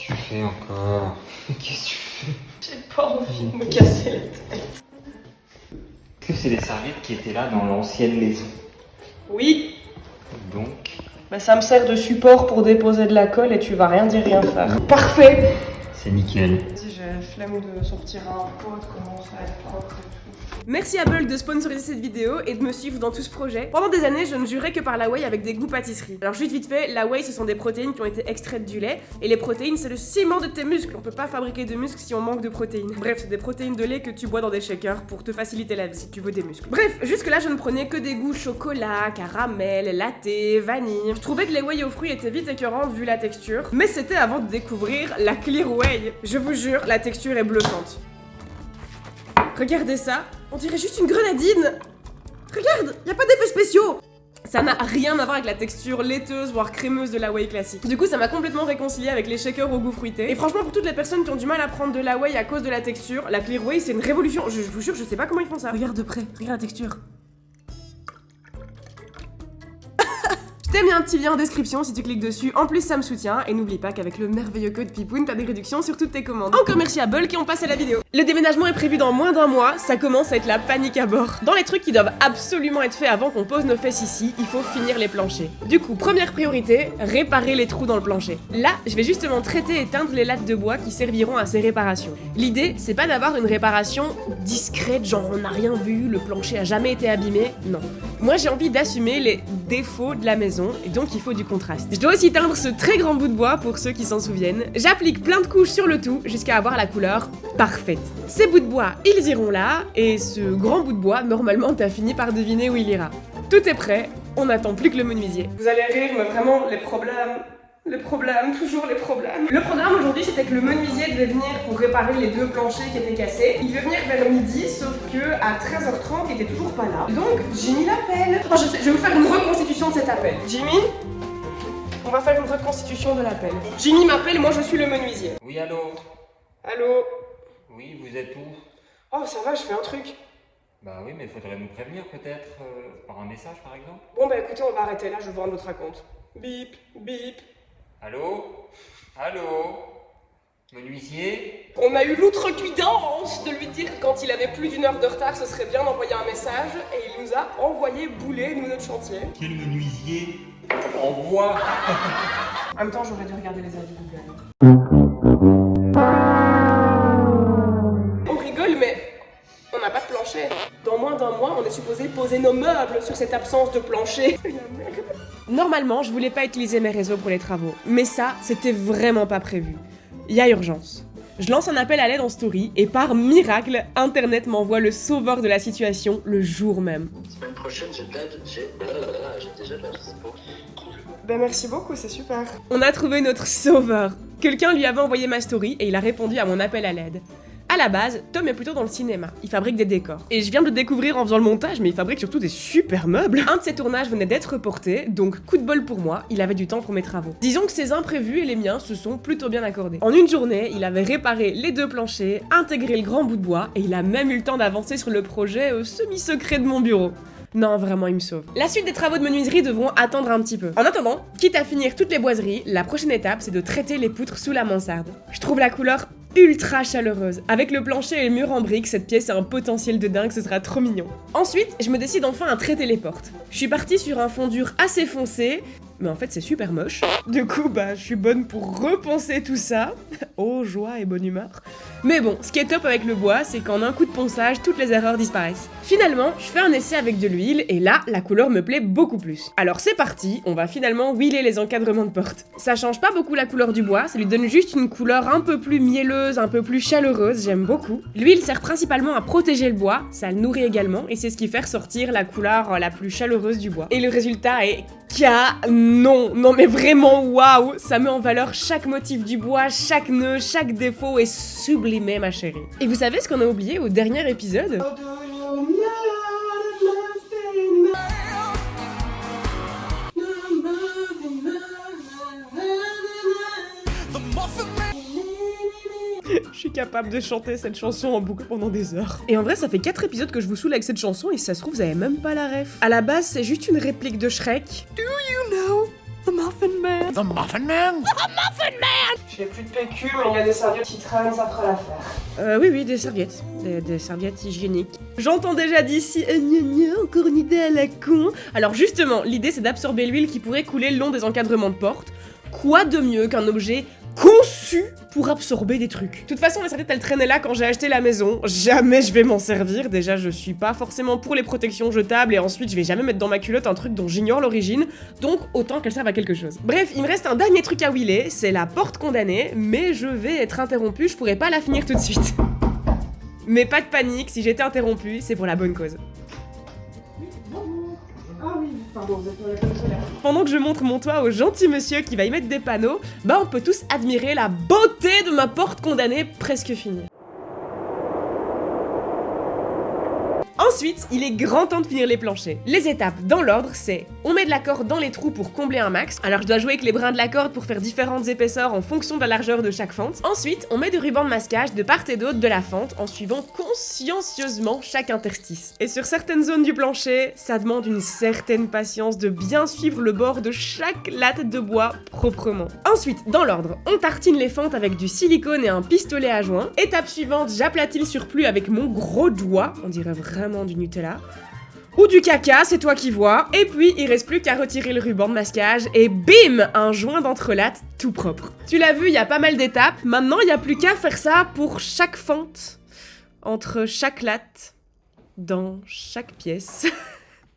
tu fais encore? Qu'est-ce que tu fais? J'ai pas envie de me casser la tête. Est-ce que c'est les serviettes qui étaient là dans l'ancienne maison? Oui. Donc, Bah ça me sert de support pour déposer de la colle et tu vas rien dire rien faire. Parfait. c'est nickel. Si j'ai flemme de sortir un pot, de commencer à être propre et tout. Merci Apple de sponsoriser cette vidéo et de me suivre dans tout ce projet. Pendant des années, je ne jurais que par la whey avec des goûts pâtisserie. Alors juste vite fait, la whey ce sont des protéines qui ont été extraites du lait et les protéines c'est le ciment de tes muscles. On peut pas fabriquer de muscles si on manque de protéines. Bref, c'est des protéines de lait que tu bois dans des shakers pour te faciliter la vie si tu veux des muscles. Bref, jusque là je ne prenais que des goûts chocolat, caramel, latte, vanille. Je trouvais que les whey aux fruits étaient vite écœurantes vu la texture, mais c'était avant de découvrir la Clear Whey. Je vous jure, la texture est bluffante. Regardez ça, on dirait juste une grenadine. Regarde, y a pas d'effets spéciaux. Ça n'a rien à voir avec la texture laiteuse, voire crémeuse de la whey classique. Du coup, ça m'a complètement réconcilié avec les shakers au goût fruité. Et franchement, pour toutes les personnes qui ont du mal à prendre de la whey à cause de la texture, la Clear Whey, c'est une révolution. Je vous jure, je sais pas comment ils font ça. Regarde de près, regarde la texture. Je t'ai mis un petit lien en description si tu cliques dessus, en plus ça me soutient, et n'oublie pas qu'avec le merveilleux code Pipoun, t'as des réductions sur toutes tes commandes. Encore merci à Bulk et on passe à la vidéo. Le déménagement est prévu dans moins d'un mois, ça commence à être la panique à bord. Dans les trucs qui doivent absolument être faits avant qu'on pose nos fesses ici, il faut finir les planchers. Du coup, première priorité, réparer les trous dans le plancher. Là, je vais justement traiter et teindre les lattes de bois qui serviront à ces réparations. L'idée, c'est pas d'avoir une réparation discrète, genre on n'a rien vu, le plancher a jamais été abîmé, non. Moi j'ai envie d'assumer les défauts de la maison, et donc il faut du contraste. Je dois aussi teindre ce très grand bout de bois pour ceux qui s'en souviennent. J'applique plein de couches sur le tout jusqu'à avoir la couleur parfaite. Ces bouts de bois, ils iront là, et ce grand bout de bois, normalement t'as fini par deviner où il ira. Tout est prêt, on n'attend plus que le menuisier. Vous allez rire, mais vraiment, toujours les problèmes. Le programme aujourd'hui, c'était que le menuisier devait venir pour réparer les deux planchers qui étaient cassés. Il devait venir vers midi, sauf que à 13h30, il était toujours pas là. Donc, Jimmy l'appelle. Oh, je vais vous faire une reconstitution de cet appel. Jimmy, on va faire une reconstitution de l'appel. Jimmy m'appelle, moi je suis le menuisier. Oui, allô? Allô? Oui, vous êtes où? Oh, ça va, je fais un truc. Bah oui, mais il faudrait nous prévenir peut-être, par un message par exemple. Bon, bah écoutez, on va arrêter là, je vais voir notre raconte. Bip, bip. Allô? Allô? Menuisier? On a eu l'outrecuidance de lui dire que quand il avait plus d'une heure de retard, ce serait bien d'envoyer un message, et il nous a envoyé bouler, nous, notre chantier. Quel menuisier? Envoie! En même temps, j'aurais dû regarder les avis Google. On rigole, mais on n'a pas de plancher. Dans moins d'un mois, on est supposé poser nos meubles sur cette absence de plancher. Normalement, je voulais pas utiliser mes réseaux pour les travaux, mais ça, c'était vraiment pas prévu. Il y a urgence. Je lance un appel à l'aide en story et par miracle, Internet m'envoie le sauveur de la situation le jour même. Semaine prochaine, j'ai déjà de la dispo. Ben merci beaucoup, c'est super. On a trouvé notre sauveur. Quelqu'un lui avait envoyé ma story et il a répondu à mon appel à l'aide. À la base, Tom est plutôt dans le cinéma, il fabrique des décors. Et je viens de le découvrir en faisant le montage, mais il fabrique surtout des super meubles. Un de ses tournages venait d'être reporté, donc coup de bol pour moi, il avait du temps pour mes travaux. Disons que ses imprévus et les miens se sont plutôt bien accordés. En une journée, il avait réparé les deux planchers, intégré le grand bout de bois, et il a même eu le temps d'avancer sur le projet semi-secret de mon bureau. Non, vraiment, il me sauve. La suite des travaux de menuiserie devront attendre un petit peu. En attendant, quitte à finir toutes les boiseries, la prochaine étape, c'est de traiter les poutres sous la mansarde. Je trouve la couleur ultra chaleureuse. Avec le plancher et le mur en briques, cette pièce a un potentiel de dingue, ce sera trop mignon. Ensuite, je me décide enfin à traiter les portes. Je suis partie sur un fond dur assez foncé, mais en fait c'est super moche. Du coup, je suis bonne pour repenser tout ça. Oh, joie et bonne humeur. Mais bon, ce qui est top avec le bois, c'est qu'en un coup de ponçage, toutes les erreurs disparaissent. Finalement, je fais un essai avec de l'huile, et là, la couleur me plaît beaucoup plus. Alors c'est parti, on va finalement huiler les encadrements de porte. Ça change pas beaucoup la couleur du bois, ça lui donne juste une couleur un peu plus mielleuse, un peu plus chaleureuse, j'aime beaucoup. L'huile sert principalement à protéger le bois, ça le nourrit également, et c'est ce qui fait ressortir la couleur la plus chaleureuse du bois. Et le résultat est canon. Non mais vraiment waouh, ça met en valeur chaque motif du bois, chaque nœud, chaque défaut est sublimé ma chérie. Et vous savez ce qu'on a oublié au dernier épisode? Je suis capable de chanter cette chanson en boucle pendant des heures. Et en vrai, ça fait 4 épisodes que je vous saoule avec cette chanson et si ça se trouve, vous avez même pas la ref. À la base, c'est juste une réplique de Shrek. Do you know the Muffin Man? The Muffin Man? The Muffin Man! Je n'ai plus de PQ, mais il y a des serviettes qui traînent, ça fera l'affaire. Oui, des serviettes. Des serviettes hygiéniques. J'entends déjà d'ici, gna gna, encore une idée à la con. Alors justement, l'idée c'est d'absorber l'huile qui pourrait couler le long des encadrements de porte. Quoi de mieux qu'un objet conçu pour absorber des trucs. De toute façon, les serviettes elles traînaient là quand j'ai acheté la maison. Jamais je vais m'en servir. Déjà, je suis pas forcément pour les protections jetables et ensuite je vais jamais mettre dans ma culotte un truc dont j'ignore l'origine. Donc autant qu'elles servent à quelque chose. Bref, il me reste un dernier truc à wheeler, c'est la porte condamnée, mais je vais être interrompue, je pourrais pas la finir tout de suite. Mais pas de panique, si j'étais interrompue, c'est pour la bonne cause. Ah oui, pardon, vous êtes comme ça là. Pendant que je montre mon toit au gentil monsieur qui va y mettre des panneaux, bah on peut tous admirer la beauté de ma porte condamnée presque finie. Ensuite, il est grand temps de finir les planchers. Les étapes dans l'ordre, c'est on met de la corde dans les trous pour combler un max. Alors je dois jouer avec les brins de la corde pour faire différentes épaisseurs en fonction de la largeur de chaque fente. Ensuite, on met du ruban de masquage de part et d'autre de la fente en suivant consciencieusement chaque interstice. Et sur certaines zones du plancher, ça demande une certaine patience de bien suivre le bord de chaque latte de bois proprement. Ensuite, dans l'ordre, on tartine les fentes avec du silicone et un pistolet à joint. Étape suivante, j'aplatis le surplus avec mon gros doigt, on dirait vraiment du Nutella. Ou du caca, c'est toi qui vois. Et puis, il reste plus qu'à retirer le ruban de masquage et bim, un joint d'entrelatte tout propre. Tu l'as vu, il y a pas mal d'étapes. Maintenant, il n'y a plus qu'à faire ça pour chaque fente, entre chaque latte, dans chaque pièce.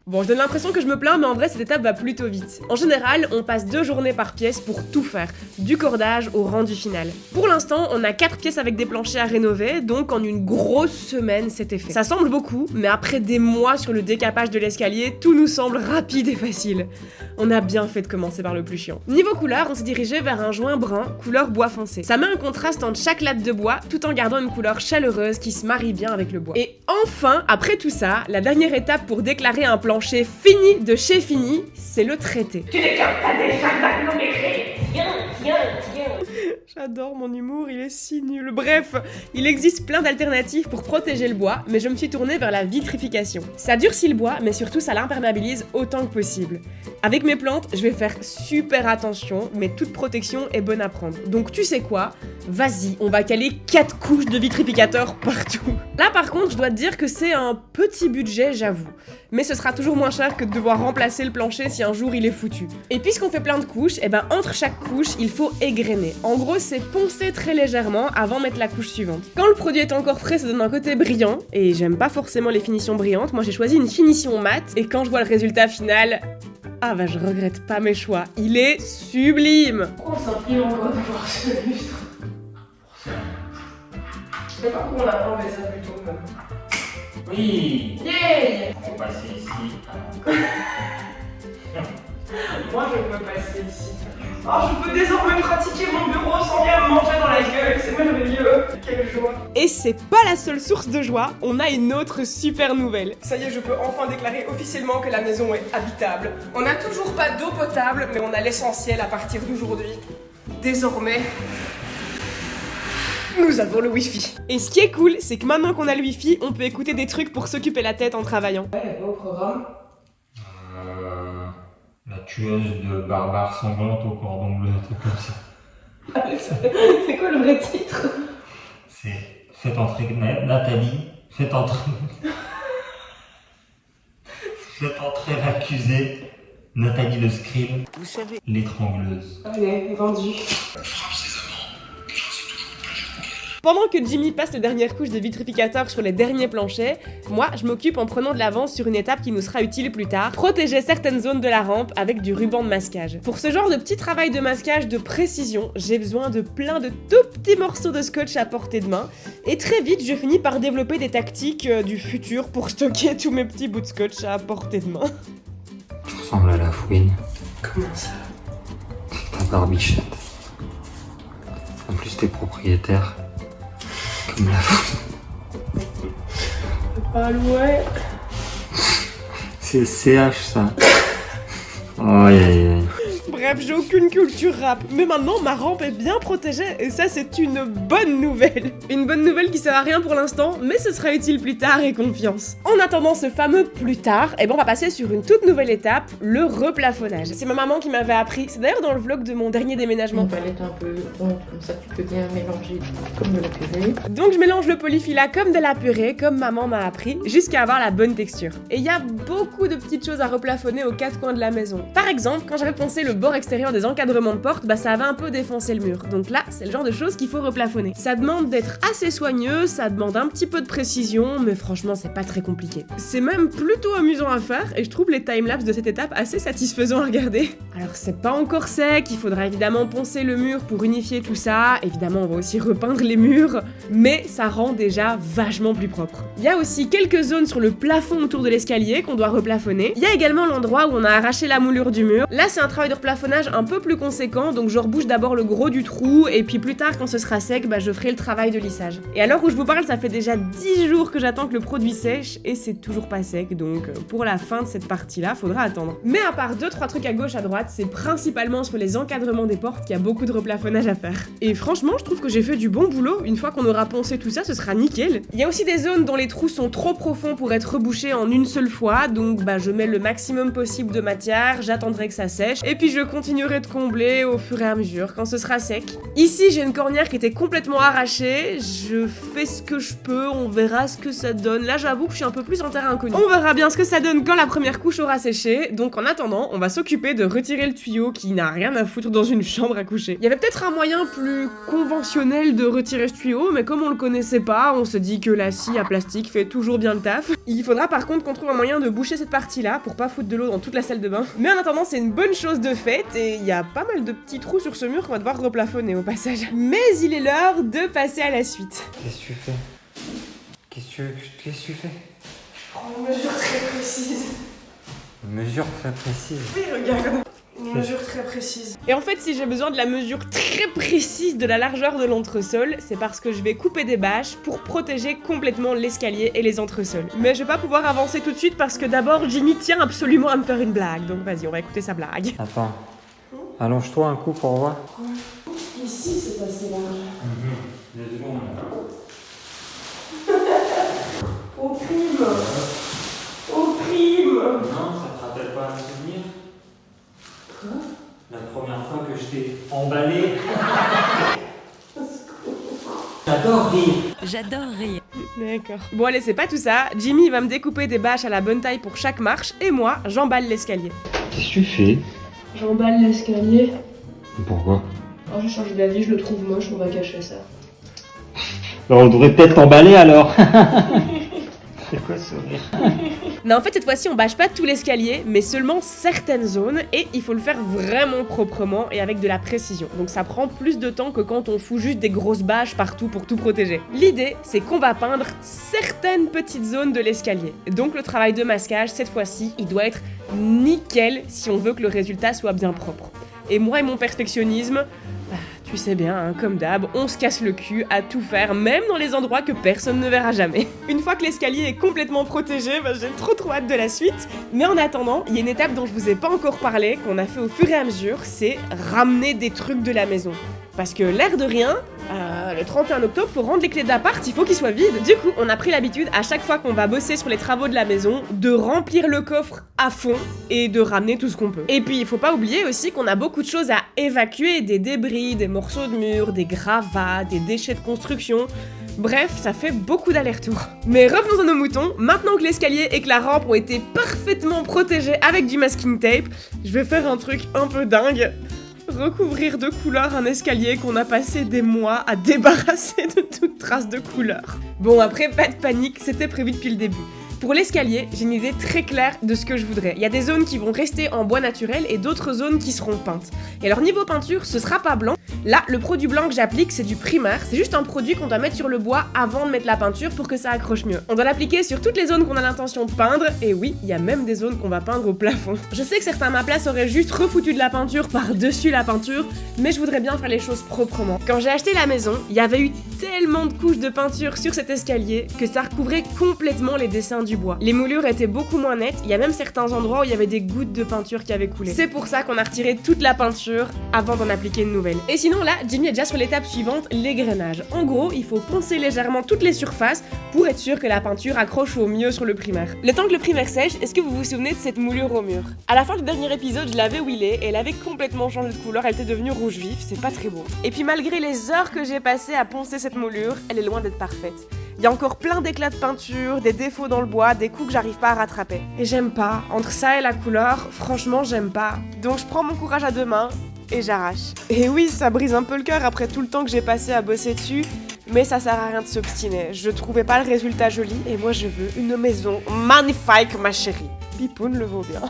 Bon, je donne l'impression que je me plains, mais en vrai, cette étape va plutôt vite. En général, on passe 2 journées par pièce pour tout faire, du cordage au rendu final. Pour l'instant, on a 4 pièces avec des planchers à rénover, donc en une grosse semaine, c'était fait. Ça semble beaucoup, mais après des mois sur le décapage de l'escalier, tout nous semble rapide et facile. On a bien fait de commencer par le plus chiant. Niveau couleur, on s'est dirigé vers un joint brun, couleur bois foncé. Ça met un contraste entre chaque latte de bois, tout en gardant une couleur chaleureuse qui se marie bien avec le bois. Et enfin, après tout ça, la dernière étape pour déclarer un plancher fini de chez Fini, c'est le traiter. Tu n'es qu'un tas des jardins kilométrés. Tiens. J'adore mon humour, il est si nul. Bref, il existe plein d'alternatives pour protéger le bois, mais je me suis tournée vers la vitrification. Ça durcit le bois, mais surtout ça l'imperméabilise autant que possible. Avec mes plantes, je vais faire super attention, mais toute protection est bonne à prendre. Donc tu sais quoi? Vas-y, on va caler 4 couches de vitrificateur partout. Là par contre, je dois te dire que c'est un petit budget, j'avoue. Mais ce sera toujours moins cher que de devoir remplacer le plancher si un jour il est foutu. Et puisqu'on fait plein de couches, et ben entre chaque couche, il faut égrainer. En gros, c'est poncer très légèrement avant de mettre la couche suivante. Quand le produit est encore frais, ça donne un côté brillant, et j'aime pas forcément les finitions brillantes. Moi j'ai choisi une finition mate, et quand je vois le résultat final, ah bah je regrette pas mes choix. Il est sublime. On s'imprime encore de voir ce lustre. Je sais pas pourquoi on a pas enlevé ça plus tôt même. Oui, Yay! on va passer ici. Moi je peux passer ici. Oh, je peux désormais pratiquer mon bureau sans bien me manger dans la gueule, c'est merveilleux. Quelle joie. Et c'est pas la seule source de joie, on a une autre super nouvelle. Ça y est, je peux enfin déclarer officiellement que la maison est habitable. On n'a toujours pas d'eau potable, mais on a l'essentiel à partir d'aujourd'hui. Désormais, nous avons le wifi. Et ce qui est cool, c'est que maintenant qu'on a le wifi, on peut écouter des trucs pour s'occuper la tête en travaillant. Ouais, il y a quoi au programme? La tueuse de barbares sanglantes au cordon bleu, un truc comme ça. C'est quoi le vrai titre? C'est faites entrer Nathalie, faites entrer l'accusée, Nathalie le scribe, Vous savez, l'étrangleuse. Allez, vendu. Pendant que Jimmy passe les dernières couches de vitrificateur sur les derniers planchers, moi je m'occupe en prenant de l'avance sur une étape qui nous sera utile plus tard, protéger certaines zones de la rampe avec du ruban de masquage. Pour ce genre de petit travail de masquage de précision, j'ai besoin de plein de tout petits morceaux de scotch à portée de main, et très vite je finis par développer des tactiques du futur pour stocker tous mes petits bouts de scotch à portée de main. Tu ressembles à la fouine, Comment ça? c'est ta barbichette. En plus t'es propriétaire. Comme la fouine. Pas loin. C'est CH ça. Aïe aïe aïe. Bref, Bref, j'ai aucune culture rap, mais maintenant ma rampe est bien protégée et ça c'est une bonne nouvelle. Une bonne nouvelle qui sert à rien pour l'instant, mais ce sera utile plus tard et confiance. En attendant ce fameux plus tard, on va passer sur une toute nouvelle étape, le replafonnage. C'est ma maman qui m'avait appris, c'est d'ailleurs dans le vlog de mon dernier déménagement. Une palette un peu ronde, comme ça tu peux bien mélanger comme de la purée. Donc je mélange le polyfila comme de la purée, comme maman m'a appris, jusqu'à avoir la bonne texture. Et il y a beaucoup de petites choses à replafonner aux quatre coins de la maison. Par exemple, quand j'avais poncé le bord extérieur des encadrements de porte, ça avait un peu défoncé le mur. Donc là, c'est le genre de choses qu'il faut replafonner. Ça demande d'être assez soigneux, ça demande un petit peu de précision, mais franchement, c'est pas très compliqué. C'est même plutôt amusant à faire, et je trouve les timelapses de cette étape assez satisfaisants à regarder. Alors c'est pas encore sec, il faudra évidemment poncer le mur pour unifier tout ça, évidemment on va aussi repeindre les murs, mais ça rend déjà vachement plus propre. Il y a aussi quelques zones sur le plafond autour de l'escalier qu'on doit replafonner. Il y a également l'endroit où on a arraché la moulure du mur. Là c'est un travail de replafonnage un peu plus conséquent, donc je rebouche d'abord le gros du trou, et puis plus tard quand ce sera sec, je ferai le travail de lissage. Et à l'heure où je vous parle, ça fait déjà 10 jours que j'attends que le produit sèche, et c'est toujours pas sec, donc pour la fin de cette partie-là, faudra attendre. Mais à part 2-3 trucs à gauche à droite, c'est principalement sur les encadrements des portes qu'il y a beaucoup de replafonnage à faire. Et franchement, je trouve que j'ai fait du bon boulot. Une fois qu'on aura poncé tout ça, ce sera nickel. Il y a aussi des zones dont les trous sont trop profonds pour être rebouchés en une seule fois, donc je mets le maximum possible de matière, j'attendrai que ça sèche, et puis je continuerai de combler au fur et à mesure quand ce sera sec. Ici, j'ai une cornière qui était complètement arrachée, je fais ce que je peux, on verra ce que ça donne. Là, j'avoue que je suis un peu plus en terrain inconnu. On verra bien ce que ça donne quand la première couche aura séché, donc en attendant, on va s'occuper de retirer le tuyau qui n'a rien à foutre dans une chambre à coucher. Il y avait peut-être un moyen plus conventionnel de retirer ce tuyau, mais comme on le connaissait pas, on se dit que la scie à plastique fait toujours bien le taf. Il faudra par contre qu'on trouve un moyen de boucher cette partie-là pour pas foutre de l'eau dans toute la salle de bain. Mais en attendant, c'est une bonne chose de faite et il y a pas mal de petits trous sur ce mur qu'on va devoir replafonner au passage. Mais il est l'heure de passer à la suite. Qu'est-ce que tu fais? Qu'est-ce que tu fais? Je prends une mesure très précise. Une mesure très précise. Oui, regarde. Une mesure très précise. Et en fait, si j'ai besoin de la mesure très précise de la largeur de l'entresol, c'est parce que je vais couper des bâches pour protéger complètement l'escalier et les entresols. Mais je vais pas pouvoir avancer tout de suite parce que d'abord, Jimmy tient absolument à me faire une blague. Donc vas-y, on va écouter sa blague. Attends. Allonge-toi un coup pour voir. Ici, c'est assez large. Au crime. Au crime. Non, ça te rappelle pas un souvenir? Quoi? La première fois que je t'ai emballé. J'adore rire. J'adore rire. D'accord. Bon allez, c'est pas tout ça. Jimmy va me découper des bâches à la bonne taille pour chaque marche et moi, j'emballe l'escalier. Qu'est-ce que tu fais? J'emballe l'escalier. Pourquoi? Oh, j'ai changé d'avis, je le trouve moche, on va cacher ça. On devrait peut-être t'emballer alors. C'est quoi ce rire? Non, en fait, cette fois-ci, on bâche pas tout l'escalier, mais seulement certaines zones, et il faut le faire vraiment proprement et avec de la précision. Donc ça prend plus de temps que quand on fout juste des grosses bâches partout pour tout protéger. L'idée, c'est qu'on va peindre certaines petites zones de l'escalier. Donc le travail de masquage, cette fois-ci, il doit être nickel si on veut que le résultat soit bien propre. Et moi et mon perfectionnisme, tu sais bien, hein, comme d'hab, on se casse le cul à tout faire, même dans les endroits que personne ne verra jamais. Une fois que l'escalier est complètement protégé, j'ai trop hâte de la suite. Mais en attendant, il y a une étape dont je vous ai pas encore parlé, qu'on a fait au fur et à mesure, c'est ramener des trucs de la maison. Parce que l'air de rien, le 31 octobre, faut rendre les clés d'appart, il faut qu'ils soient vides. Du coup, on a pris l'habitude, à chaque fois qu'on va bosser sur les travaux de la maison, de remplir le coffre à fond et de ramener tout ce qu'on peut. Et puis, il faut pas oublier aussi qu'on a beaucoup de choses à évacuer, des débris, des morceaux de mur, des gravats, des déchets de construction. Bref, ça fait beaucoup d'allers-retours. Mais revenons à nos moutons, maintenant que l'escalier et que la rampe ont été parfaitement protégés avec du masking tape, je vais faire un truc un peu dingue. Recouvrir de couleur un escalier qu'on a passé des mois à débarrasser de toute trace de couleur. Bon, après, pas de panique, c'était prévu depuis le début. Pour l'escalier, j'ai une idée très claire de ce que je voudrais. Il y a des zones qui vont rester en bois naturel et d'autres zones qui seront peintes. Et alors niveau peinture, ce sera pas blanc, Là, le produit blanc que j'applique, c'est du primaire. C'est juste un produit qu'on doit mettre sur le bois avant de mettre la peinture pour que ça accroche mieux. On doit l'appliquer sur toutes les zones qu'on a l'intention de peindre, et oui, il y a même des zones qu'on va peindre au plafond. Je sais que certains à ma place auraient juste refoutu de la peinture par-dessus la peinture, mais je voudrais bien faire les choses proprement. Quand j'ai acheté la maison, il y avait eu tellement de couches de peinture sur cet escalier que ça recouvrait complètement les dessins du bois. Les moulures étaient beaucoup moins nettes, il y a même certains endroits où il y avait des gouttes de peinture qui avaient coulé. C'est pour ça qu'on a retiré toute la peinture avant d'en appliquer une nouvelle. Et sinon là, Jimmy est déjà sur l'étape suivante, l'égrainage. En gros, il faut poncer légèrement toutes les surfaces pour être sûr que la peinture accroche au mieux sur le primaire. Le temps que le primaire sèche, est-ce que vous vous souvenez de cette moulure au mur? À la fin du dernier épisode, je l'avais wheelée et elle avait complètement changé de couleur, elle était devenue rouge vif, c'est pas très beau. Et puis malgré les heures que j'ai passées à poncer cette moulure, elle est loin d'être parfaite. Il y a encore plein d'éclats de peinture, des défauts dans le bois, des coups que j'arrive pas à rattraper. Et j'aime pas, entre ça et la couleur, franchement j'aime pas. Donc je prends mon courage à deux mains et j'arrache. Et oui, ça brise un peu le cœur après tout le temps que j'ai passé à bosser dessus, mais ça sert à rien de s'obstiner. Je trouvais pas le résultat joli et moi je veux une maison magnifique, ma chérie. Pipoun le vaut bien.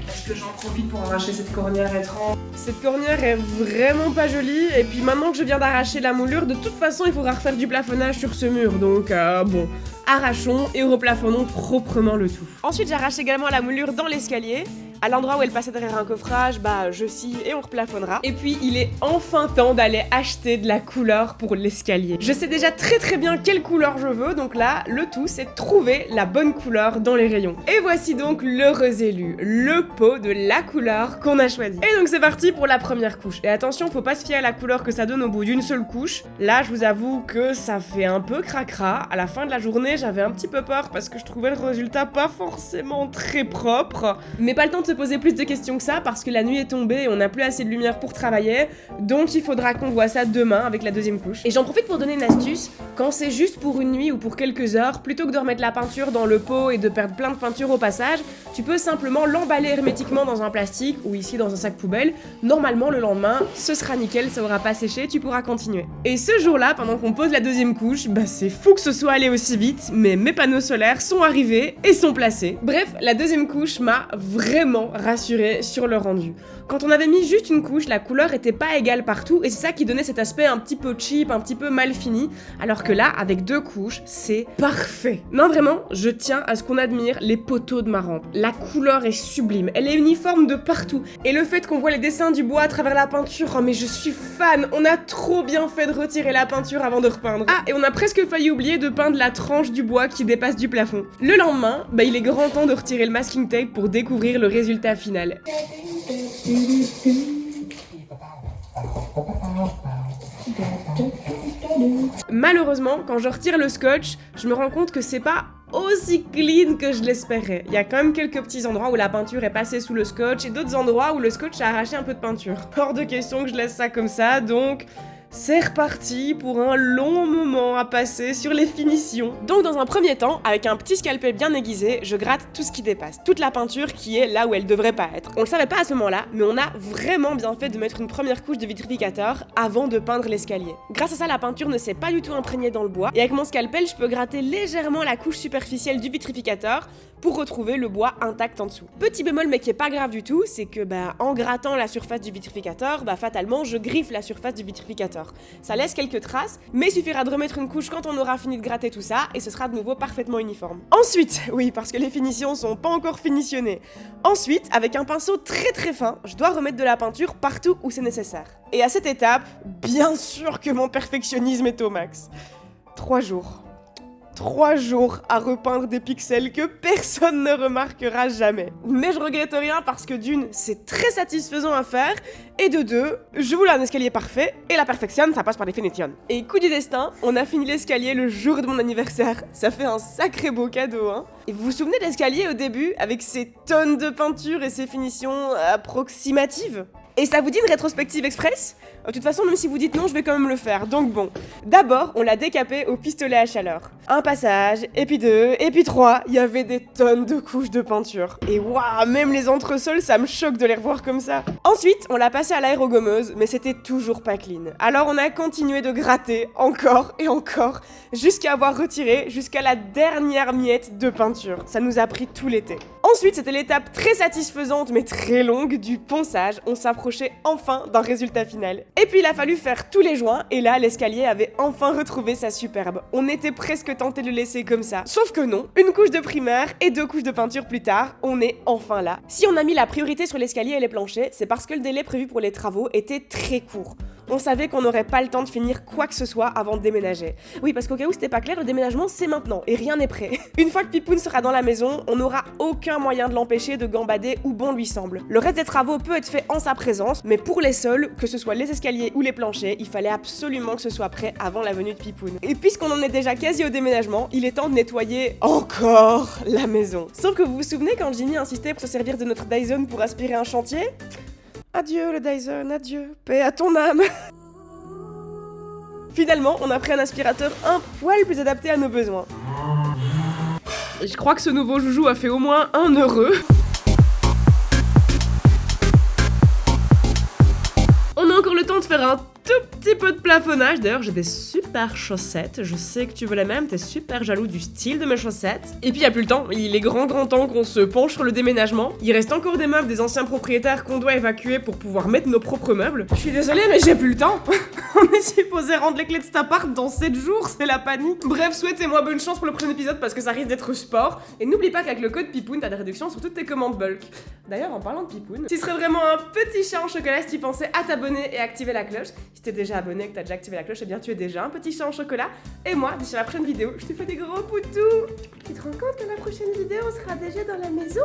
Est-ce que j'en profite pour arracher cette cornière étrange? Cette cornière est vraiment pas jolie, et puis maintenant que je viens d'arracher la moulure, de toute façon il faudra refaire du plafonnage sur ce mur, donc bon, arrachons et replafonnons proprement le tout. Ensuite j'arrache également la moulure dans l'escalier. À l'endroit où elle passait derrière un coffrage, bah je scie et on replafonnera. Et puis il est enfin temps d'aller acheter de la couleur pour l'escalier. Je sais déjà très bien quelle couleur je veux, donc là, le tout c'est de trouver la bonne couleur dans les rayons. Et voici donc l'heureux élu, le pot de la couleur qu'on a choisi. Et donc c'est parti pour la première couche. Et attention, faut pas se fier à la couleur que ça donne au bout d'une seule couche. Là, je vous avoue que ça fait un peu cracra. À la fin de la journée, j'avais un petit peu peur parce que je trouvais le résultat pas forcément très propre. Mais pas le temps de se poser plus de questions que ça parce que la nuit est tombée et on n'a plus assez de lumière pour travailler, donc il faudra qu'on voit ça demain avec la deuxième couche. Et j'en profite pour donner une astuce, quand c'est juste pour une nuit ou pour quelques heures, plutôt que de remettre la peinture dans le pot et de perdre plein de peinture au passage, tu peux simplement l'emballer hermétiquement dans un plastique ou ici dans un sac poubelle. Normalement le lendemain, ce sera nickel, ça aura pas séché, tu pourras continuer. Et ce jour-là, pendant qu'on pose la deuxième couche, bah c'est fou que ce soit allé aussi vite, mais mes panneaux solaires sont arrivés et sont placés. Bref, la deuxième couche m'a vraiment rassurée sur le rendu. Quand on avait mis juste une couche, la couleur était pas égale partout et c'est ça qui donnait cet aspect un petit peu cheap, un petit peu mal fini, alors que là, avec deux couches, c'est parfait. Non vraiment, je tiens à ce qu'on admire les poteaux de ma rampe. La couleur est sublime, elle est uniforme de partout et le fait qu'on voit les dessins du bois à travers la peinture, oh mais je suis fan, on a trop bien fait de retirer la peinture avant de repeindre. Ah, et on a presque failli oublier de peindre la tranche du bois qui dépasse du plafond. Le lendemain, bah il est grand temps de retirer le masking tape pour découvrir le résultat final. Malheureusement, quand je retire le scotch, je me rends compte que c'est pas aussi clean que je l'espérais. Il y a quand même quelques petits endroits où la peinture est passée sous le scotch et d'autres endroits où le scotch a arraché un peu de peinture. Hors de question que je laisse ça comme ça, donc c'est reparti pour un long moment à passer sur les finitions. Donc dans un premier temps, avec un petit scalpel bien aiguisé, je gratte tout ce qui dépasse, toute la peinture qui est là où elle devrait pas être. On le savait pas à ce moment-là, mais on a vraiment bien fait de mettre une première couche de vitrificateur avant de peindre l'escalier. Grâce à ça, la peinture ne s'est pas du tout imprégnée dans le bois, et avec mon scalpel, je peux gratter légèrement la couche superficielle du vitrificateur pour retrouver le bois intact en dessous. Petit bémol mais qui est pas grave du tout, c'est que en grattant la surface du vitrificateur, fatalement je griffe la surface du vitrificateur. Ça laisse quelques traces, mais il suffira de remettre une couche quand on aura fini de gratter tout ça et ce sera de nouveau parfaitement uniforme. Ensuite, oui parce que les finitions sont pas encore finitionnées. Ensuite, avec un pinceau très fin, je dois remettre de la peinture partout où c'est nécessaire. Et à cette étape, bien sûr que mon perfectionnisme est au max. 3 jours. 3 jours à repeindre des pixels que personne ne remarquera jamais. Mais je regrette rien parce que d'une, c'est très satisfaisant à faire, et de deux, je voulais un escalier parfait, et la perfection, ça passe par définition. Et coup du destin, on a fini l'escalier le jour de mon anniversaire. Ça fait un sacré beau cadeau, hein. Et vous vous souvenez de l'escalier au début, avec ses tonnes de peinture et ses finitions approximatives ? Et ça vous dit une rétrospective express ? De toute façon, même si vous dites non, je vais quand même le faire. Donc bon, d'abord, on l'a décapé au pistolet à chaleur. Un passage, et puis 2, et puis 3, il y avait des tonnes de couches de peinture. Et waouh, même les entresols, ça me choque de les revoir comme ça. Ensuite, on l'a passé à l'aérogommeuse, mais c'était toujours pas clean. Alors on a continué de gratter, encore et encore, jusqu'à avoir retiré jusqu'à la dernière miette de peinture. Ça nous a pris tout l'été. Ensuite, c'était l'étape très satisfaisante mais très longue du ponçage. On s'approchait enfin d'un résultat final. Et puis il a fallu faire tous les joints et là, l'escalier avait enfin retrouvé sa superbe. On était presque tenté de le laisser comme ça. Sauf que non, une couche de primaire et 2 couches de peinture plus tard, on est enfin là. Si on a mis la priorité sur l'escalier et les planchers, c'est parce que le délai prévu pour les travaux était très court. On savait qu'on n'aurait pas le temps de finir quoi que ce soit avant de déménager. Oui, parce qu'au cas où c'était pas clair, le déménagement c'est maintenant et rien n'est prêt. Une fois que Pipoun sera dans la maison, on n'aura aucun moyen de l'empêcher de gambader où bon lui semble. Le reste des travaux peut être fait en sa présence, mais pour les sols, que ce soit les escaliers ou les planchers, il fallait absolument que ce soit prêt avant la venue de Pipoun. Et puisqu'on en est déjà quasi au déménagement, il est temps de nettoyer encore la maison. Sauf que vous vous souvenez quand Ginny insistait pour se servir de notre Dyson pour aspirer un chantier ? Adieu le Dyson, adieu, paix à ton âme. Finalement, on a pris un aspirateur un poil plus adapté à nos besoins. Je crois que ce nouveau joujou a fait au moins un heureux. On a encore le temps de faire un tout petit peu de plafonnage. D'ailleurs, j'ai des super chaussettes. Je sais que tu veux les mêmes, t'es super jaloux du style de mes chaussettes. Et puis, il n'y a plus le temps. Il est grand temps qu'on se penche sur le déménagement. Il reste encore des meubles des anciens propriétaires qu'on doit évacuer pour pouvoir mettre nos propres meubles. Je suis désolée, mais j'ai plus le temps. On est supposé rendre les clés de cet appart dans 7 jours, c'est la panique. Bref, souhaitez-moi bonne chance pour le prochain épisode parce que ça risque d'être sport. Et n'oublie pas qu'avec le code Pipoun, t'as des réductions sur toutes tes commandes bulk. D'ailleurs, en parlant de Pipoun, tu serais vraiment un petit chat en chocolat si tu pensais à t'abonner et activer la cloche. Si t'es déjà abonné et que t'as déjà activé la cloche, eh bien tu es déjà un petit chat en chocolat. Et moi, d'ici la prochaine vidéo, je te fais des gros poutous. Tu te rends compte que la prochaine vidéo, on sera déjà dans la maison ?